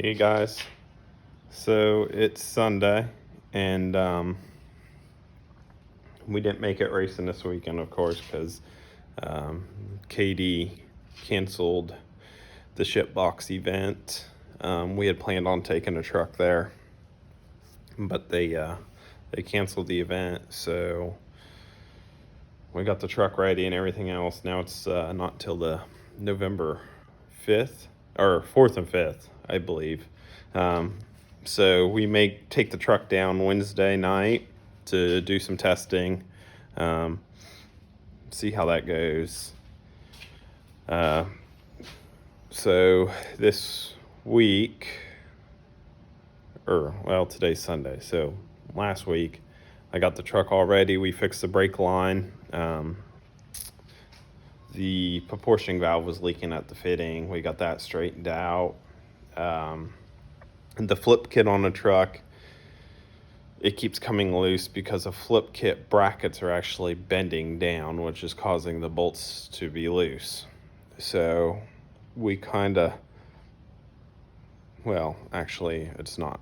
Hey guys, so it's Sunday, and we didn't make it racing this weekend, of course, because um, KD canceled the shipbox event. We had planned on taking a truck there, but they canceled the event, so we got the truck ready and everything else. Now it's not till the November 5th or 4th and 5th, I believe. Um, so we may take the truck down Wednesday night to do some testing, um, see how that goes. Uh, so this week, today's Sunday. So last week, I got the truck all ready. We fixed the brake line. The proportioning valve was leaking at the fitting. We got that straightened out. The flip kit on the truck, it keeps coming loose because the flip kit brackets are actually bending down, which is causing the bolts to be loose. So we actually it's not.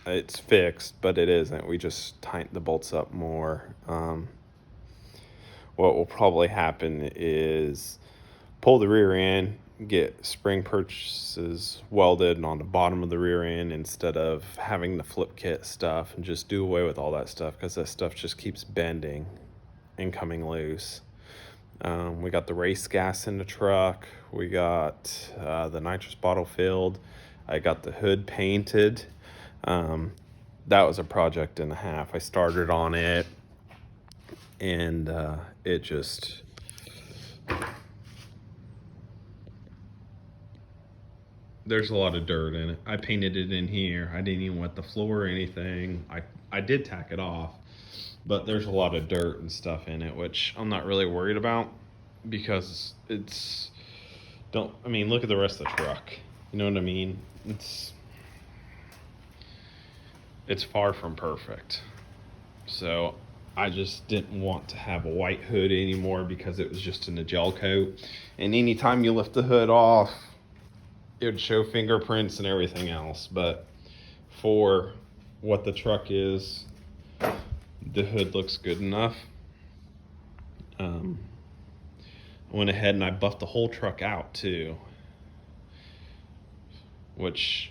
It's fixed, but it isn't. We just tighten the bolts up more. What will probably happen is pull the rear end, get spring purchases welded on the bottom of the rear end instead of having the flip kit stuff, and just do away with all that stuff because that stuff just keeps bending and coming loose. We got the race gas in the truck. We got the nitrous bottle filled. I got the hood painted. That was a project and a half. I started on it, and it just... there's a lot of dirt in it. I painted it in here. I didn't even wet the floor or anything. I did tack it off, but there's a lot of dirt and stuff in it, which I'm not really worried about because look at the rest of the truck. You know what I mean? It's far from perfect. So I just didn't want to have a white hood anymore because it was just in a gel coat. And anytime you lift the hood off, it would show fingerprints and everything else. But for what the truck is, the hood looks good enough. I went ahead and I buffed the whole truck out too, which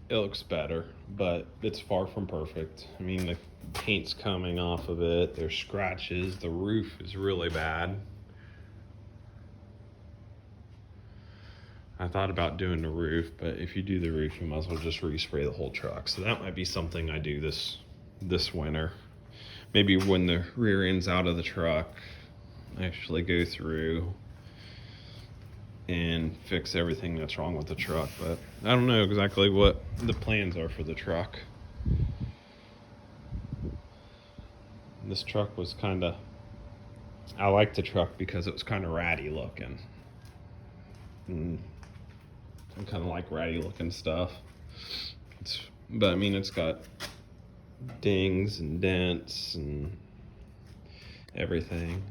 it looks better, but it's far from perfect. I mean, the paint's coming off of it. There's scratches. The roof is really bad. I thought about doing the roof, but if you do the roof, you might as well just respray the whole truck. So that might be something I do this winter. Maybe when the rear end's out of the truck, I actually go through and fix everything that's wrong with the truck. But I don't know exactly what the plans are for the truck. This truck was I liked the truck because it was kind of ratty looking. I kind of like ratty looking stuff. But it's got dings and dents and everything.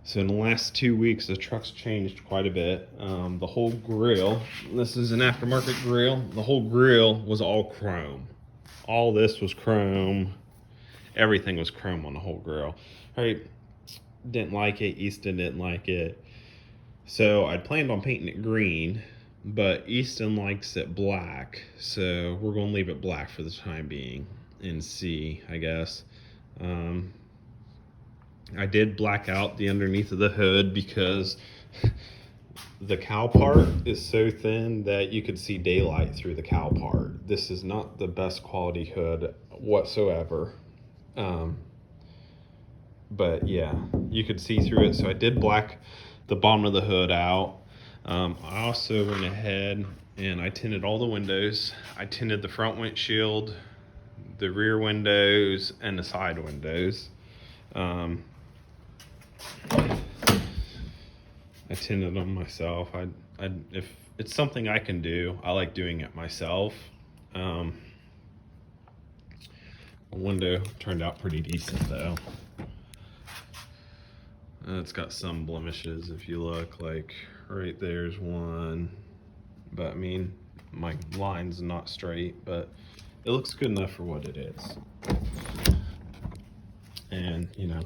So in the last 2 weeks, the truck's changed quite a bit. The whole grill, this is an aftermarket grill. The whole grill was all chrome. All this was chrome. Everything was chrome on the whole grill. Didn't like it. Easton didn't like it. So I'd planned on painting it green, but Easton likes it black. So we're going to leave it black for the time being and see, I guess. I did black out the underneath of the hood because the cowl part is so thin that you could see daylight through the cowl part. This is not the best quality hood whatsoever. But yeah, you could see through it. So I did black the bottom of the hood out. I also went ahead and I tinted all the windows. I tinted the front windshield, the rear windows, and the side windows. I tinted them myself. If it's something I can do, I like doing it myself. The window turned out pretty decent though. It's got some blemishes if you look, like right there's one, but I mean, my line's not straight, but it looks good enough for what it is. And, you know,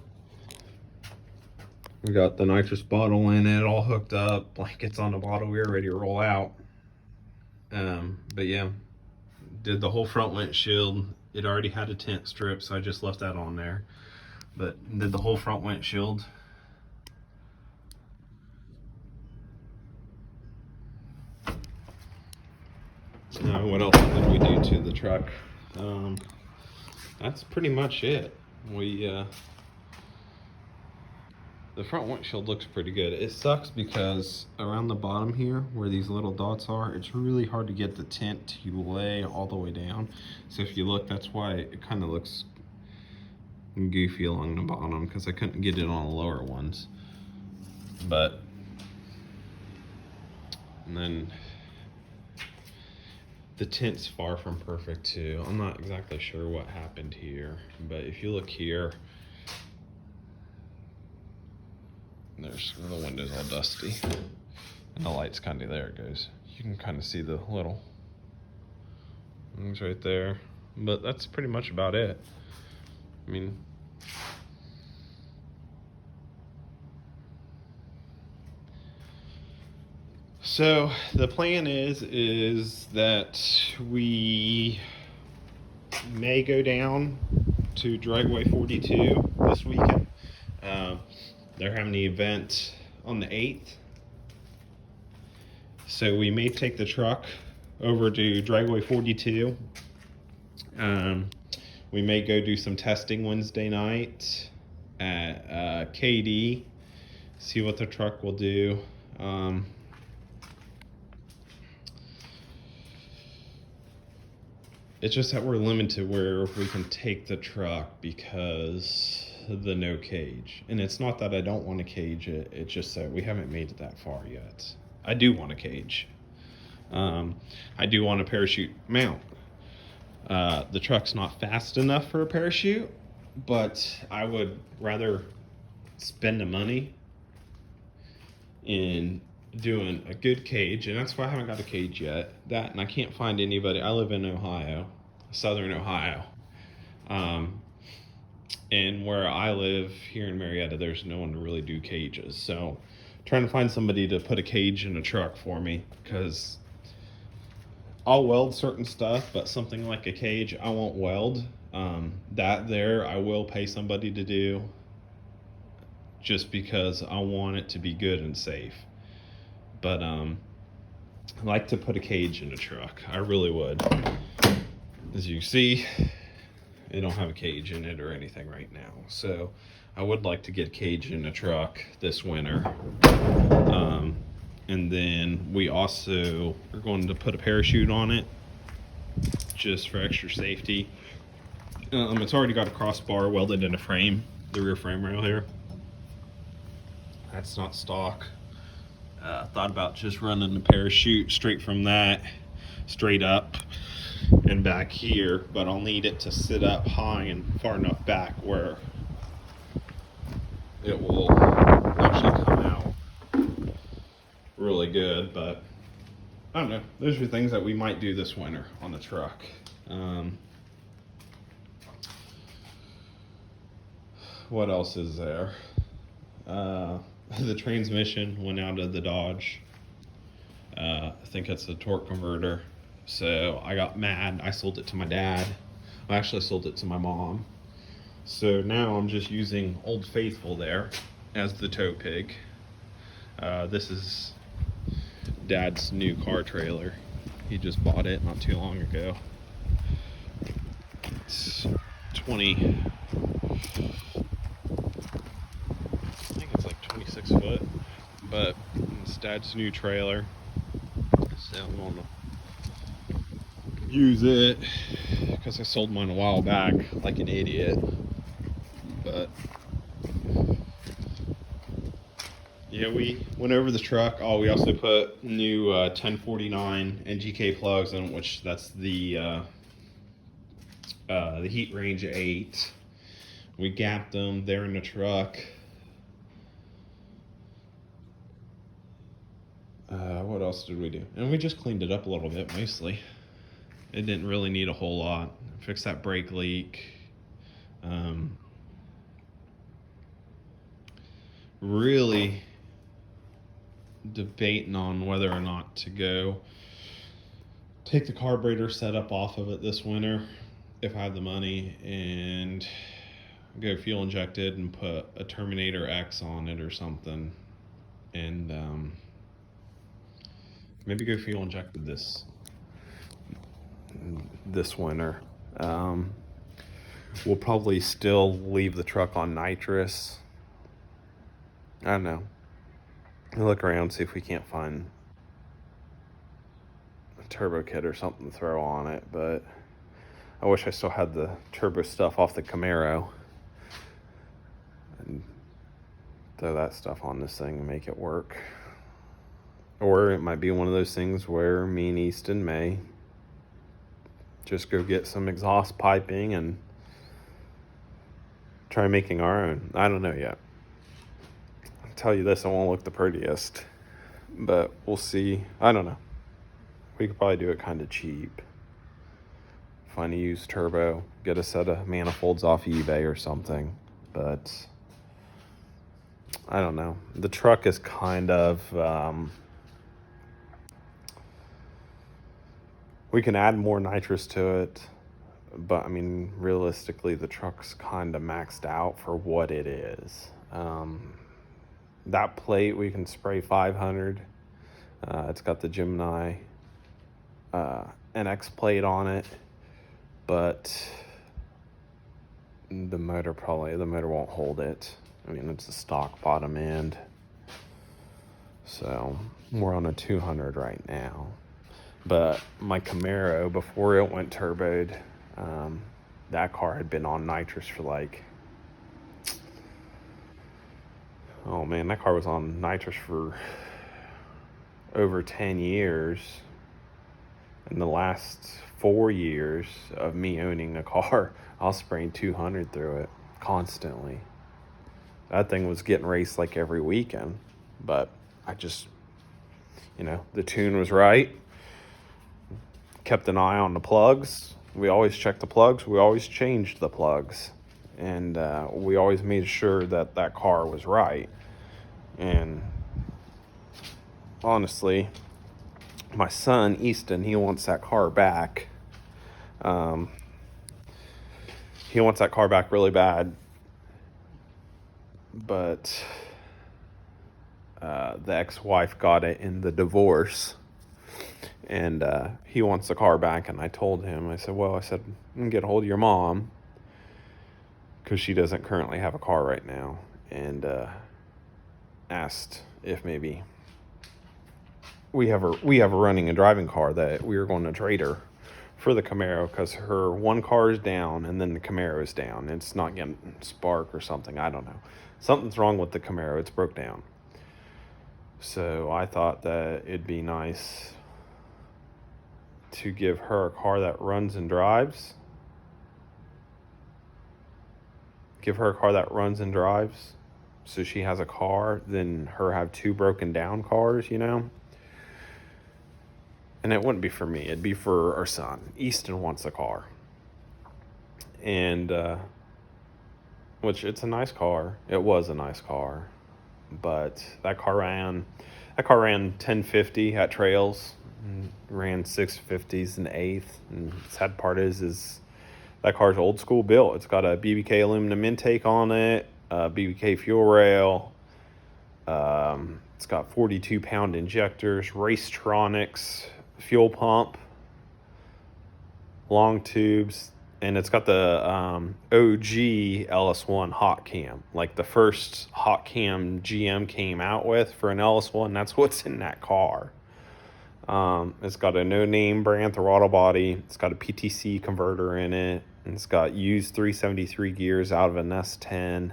we got the nitrous bottle in it, all hooked up, blankets on the bottle, we were ready to roll out. But yeah, did the whole front windshield. It already had a tent strip, so I just left that on there. But did the whole front windshield. What else did we do to the truck? That's pretty much it. The front windshield looks pretty good. It sucks because around the bottom here, where these little dots are, it's really hard to get the tint to lay all the way down. So if you look, that's why it kind of looks goofy along the bottom, because I couldn't get it on the lower ones. But, and then the tint's far from perfect too. I'm not exactly sure what happened here, but if you look here, there's the window's all dusty, and the light's kind of there. It goes. You can kind of see the little things right there, but that's pretty much about it. I mean, so the plan is that we may go down to Dragway 42 this weekend. They're having the event on the 8th. So we may take the truck over to Dragway 42. We may go do some testing Wednesday night at KD, see what the truck will do. It's just that we're limited where we can take the truck because the no cage. And it's not that I don't want to cage it, it's just that we haven't made it that far yet. I do want a cage. I do want a parachute mount. The truck's not fast enough for a parachute, but I would rather spend the money in doing a good cage, and that's why I haven't got a cage yet. That, and I can't find anybody. I live in Ohio, southern Ohio. And where I live here in Marietta, there's no one to really do cages. So trying to find somebody to put a cage in a truck for me, because I'll weld certain stuff, but something like a cage, I won't weld. That there, I will pay somebody to do, just because I want it to be good and safe. But I like to put a cage in a truck. I really would. As you see, they don't have a cage in it or anything right now. So I would like to get a cage in a truck this winter. And then we also are going to put a parachute on it, just for extra safety. It's already got a crossbar welded in a frame, the rear frame rail here. That's not stock. Thought about just running the parachute straight from that, straight up and back here, but I'll need it to sit up high and far enough back where it will actually come out really good. But I don't know, those are things that we might do this winter on the truck. What else is there? The transmission went out of the Dodge. I think it's a torque converter. So I got mad. I sold it to my dad. I actually sold it to my mom. So now I'm just using Old Faithful there as the tow pig. This is Dad's new car trailer. He just bought it not too long ago. It's 20. I think it's like 26 foot, but it's Dad's new trailer. So I'm gonna use it because I sold mine a while back like an idiot. But yeah, we went over the truck. Oh, we also put new 1049 NGK plugs in, which that's the Heat Range 8. We gapped them. They're in the truck. What else did we do? And we just cleaned it up a little bit, mostly. It didn't really need a whole lot. Fixed that brake leak. Really debating on whether or not to go take the carburetor setup off of it this winter if I have the money and go fuel injected and put a Terminator X on it or something, and maybe go fuel injected this winter. We'll probably still leave the truck on nitrous. I don't know. I'll look around, see if we can't find a turbo kit or something to throw on it, but I wish I still had the turbo stuff off the Camaro and throw that stuff on this thing and make it work. Or it might be one of those things where me and Easton may just go get some exhaust piping and try making our own. I don't know yet. I'll tell you this, it won't look the prettiest, but we'll see. I don't know. We could probably do it kind of cheap. Find a used turbo, get a set of manifolds off eBay or something, but I don't know. The truck is kind of, we can add more nitrous to it, but I mean, realistically, the truck's kind of maxed out for what it is. That plate, we can spray 500. It's got the Gemini NX plate on it, but the motor won't hold it. I mean, it's a stock bottom end. So we're on a 200 right now. But my Camaro, before it went turboed, that car had been on nitrous for like, oh man, that car was on nitrous for over 10 years. In the last 4 years of me owning a car, I was spraying 200 through it constantly. That thing was getting raced like every weekend, but I just, the tune was right. Kept an eye on the plugs. We always checked the plugs. We always changed the plugs. And we always made sure that that car was right. And honestly, my son, Easton, he wants that car back. He wants that car back really bad. But the ex-wife got it in the divorce. And he wants the car back. And I told him, I said, I'm going to get a hold of your mom, because she doesn't currently have a car right now. And asked if maybe we have a running and driving car that we were going to trade her for the Camaro, because her one car is down and then the Camaro is down. It's not getting spark or something. I don't know. Something's wrong with the Camaro. It's broke down. So I thought that it'd be nice to give her a car that runs and drives. Give her a car that runs and drives, so she has a car, than her have two broken down cars, And it wouldn't be for me. It'd be for our son. Easton wants a car. And, which it's a nice car. It was a nice car. But that car ran 1050 at trails. Ran 650s in the 8th. And the sad part is that car's old school built. It's got a BBK aluminum intake on it, BBK fuel rail. It's got 42-pound injectors, Racetronics fuel pump, long tubes, and it's got the OG LS1 hot cam, like the first hot cam GM came out with for an LS1. That's what's in that car. It's got a no-name brand throttle body. It's got a PTC converter in it. And it's got used 373 gears out of an S10.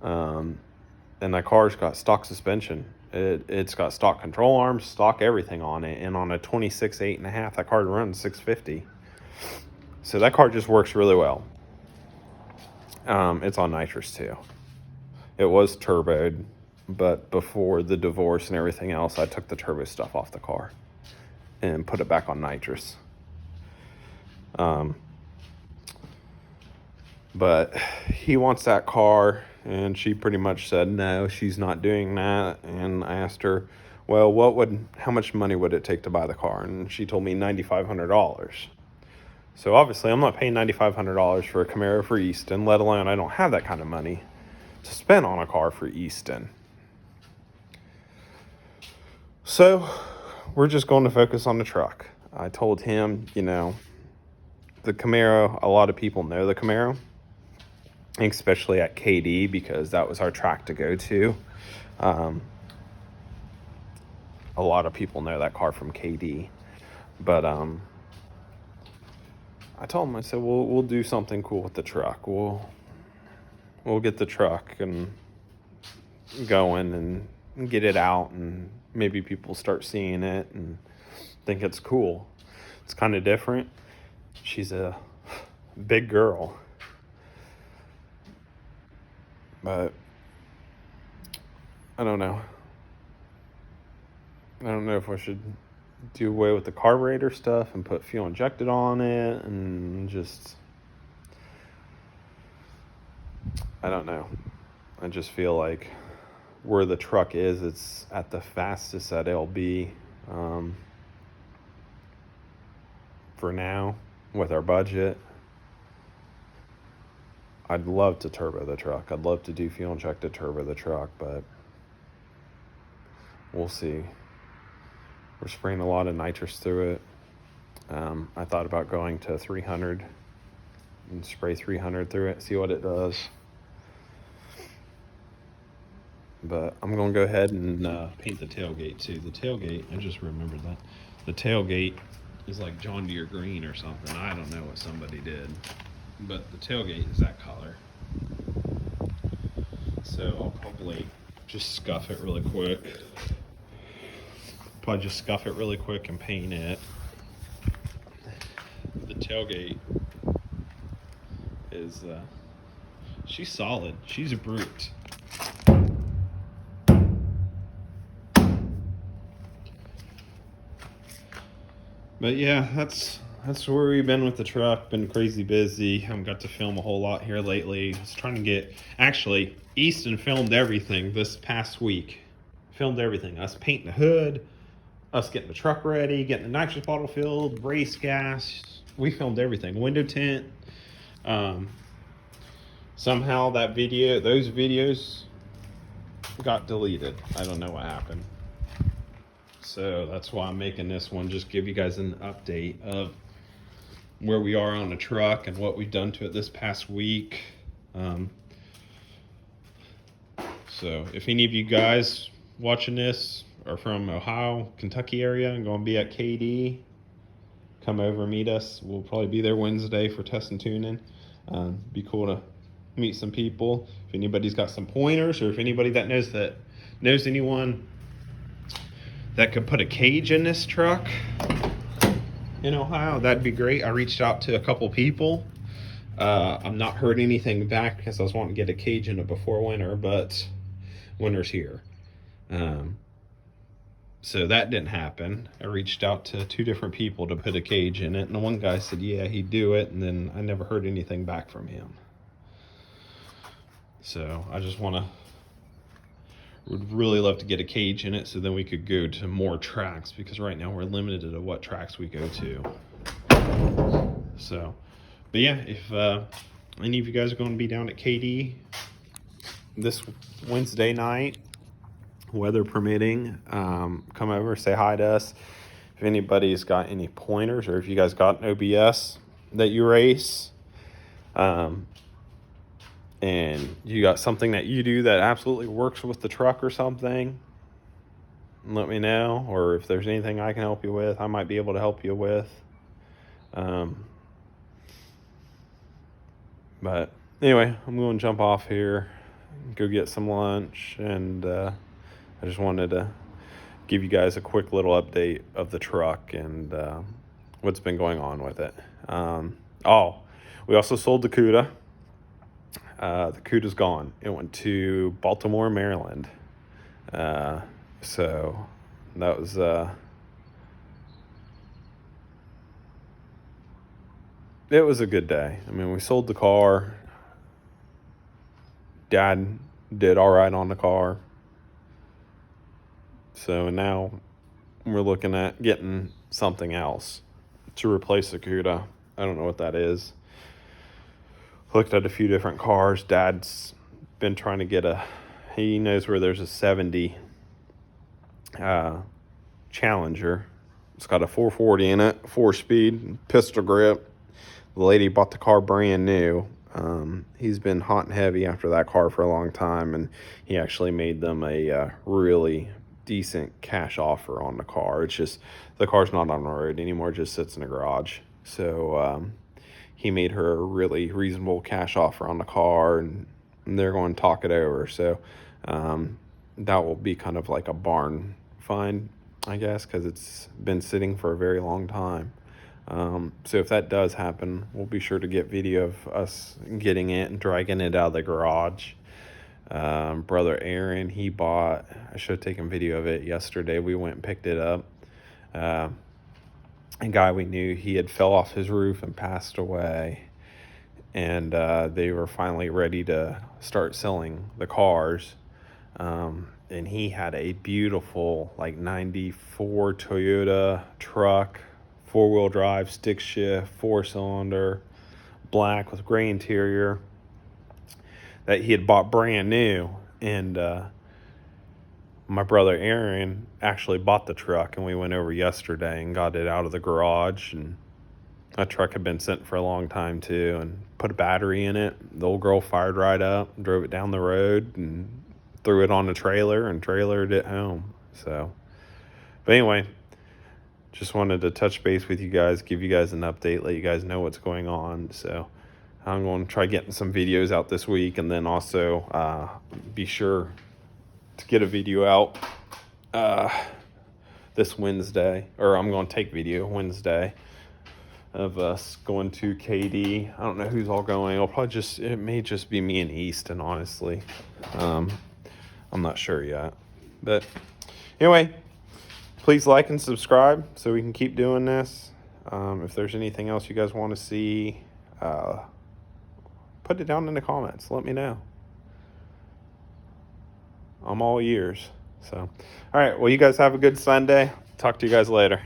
And that car's got stock suspension. It's got stock control arms, stock everything on it. And on a 26 8.5, that car runs 650. So that car just works really well. It's on nitrous too. It was turboed. But before the divorce and everything else, I took the turbo stuff off the car and put it back on nitrous. But he wants that car, and she pretty much said no, she's not doing that. And I asked her, well, how much money would it take to buy the car? And she told me $9,500. So obviously I'm not paying $9,500 for a Camaro for Easton, let alone I don't have that kind of money to spend on a car for Easton. So we're just going to focus on the truck. I told him, the Camaro, a lot of people know the Camaro, especially at KD, because that was our track to go to. A lot of people know that car from KD. But I told him, I said, we'll do something cool with the truck. We'll get the truck and going and get it out, and maybe people start seeing it and think it's cool. It's kind of different. She's a big girl. But I don't know. I don't know if I should do away with the carburetor stuff and put fuel injected on it, and just, I don't know. I just feel like where the truck is, it's at the fastest that it'll be for now with our budget. I'd love to turbo the truck. I'd love to do fuel injected turbo the truck, but we'll see. We're spraying a lot of nitrous through it. I thought about going to 300 and spray 300 through it, see what it does. But I'm going to go ahead and paint the tailgate too. The tailgate, I just remembered that. The tailgate is like John Deere green or something. I don't know what somebody did. But the tailgate is that color. So I'll probably just scuff it really quick. And paint it. The tailgate is, she's solid. She's a brute. But yeah, that's where we've been with the truck. Been crazy busy. Haven't got to film a whole lot here lately. I was trying to get, actually, Easton filmed everything this past week. Filmed everything. Us painting the hood, us getting the truck ready, getting the nitrous bottle filled, race gas. We filmed everything. Window tint. Somehow those videos got deleted. I don't know what happened. So that's why I'm making this one, just give you guys an update of where we are on the truck and what we've done to it this past week. So if any of you guys watching this are from Ohio, Kentucky area and going to be at KD, come over and meet us. We'll probably be there Wednesday for test and tuning. Be cool to meet some people. If anybody's got some pointers, or if anybody that knows anyone that could put a cage in this truck in Ohio, that'd be great. I reached out to a couple people. I'm not heard anything back because I was wanting to get a cage in it before winter, but winter's here. So that didn't happen. I reached out to 2 different people to put a cage in it, and the one guy said, yeah, he'd do it, and then I never heard anything back from him. So I just would really love to get a cage in it so then we could go to more tracks, because right now we're limited to what tracks we go to. So, but yeah, if any of you guys are going to be down at KD this Wednesday night, weather permitting, come over, say hi to us. If anybody's got any pointers, or if you guys got an OBS that you race, and you got something that you do that absolutely works with the truck or something, let me know. Or if there's anything I can help you with, I might be able to help you with. But anyway, I'm going to jump off here, go get some lunch, and I just wanted to give you guys a quick little update of the truck and what's been going on with it. We also sold the CUDA. The CUDA's gone. It went to Baltimore, Maryland. So that was it was a good day. I mean, we sold the car. Dad did all right on the car. So now we're looking at getting something else to replace the Cuda. I don't know what that is. Looked at a few different cars. Dad's been trying to get he knows where there's a 70 Challenger. It's got a 440 in it, 4-speed, pistol grip. The lady bought the car brand new. He's been hot and heavy after that car for a long time, and he actually made them a really decent cash offer on the car. It's just the car's not on the road anymore, it just sits in the garage. So he made her a really reasonable cash offer on the car, and they're going to talk it over. So that will be kind of like a barn find, I guess, because it's been sitting for a very long time. So if that does happen, we'll be sure to get video of us getting it and dragging it out of the garage. Brother Aaron, I should have taken video of it yesterday. We went and picked it up. A guy we knew, he had fell off his roof and passed away. And they were finally ready to start selling the cars. And he had a beautiful, like, 94 Toyota truck, 4-wheel drive, stick shift, 4-cylinder, black with gray interior, that he had bought brand new. And my brother Aaron actually bought the truck, and we went over yesterday and got it out of the garage. And that truck had been sitting for a long time too, and put a battery in it. The old girl fired right up, drove it down the road, and threw it on a trailer and trailered it home. So, but anyway, just wanted to touch base with you guys, give you guys an update, let you guys know what's going on. So I'm going to try getting some videos out this week, and then also be sure to get a video out this Wednesday, or I'm going to take video Wednesday of us going to KD. I don't know who's all going. It may just be me and Easton, honestly. I'm not sure yet. But anyway, please like and subscribe so we can keep doing this. If there's anything else you guys want to see, put it down in the comments. Let me know. I'm all ears. So, all right. Well, you guys have a good Sunday. Talk to you guys later.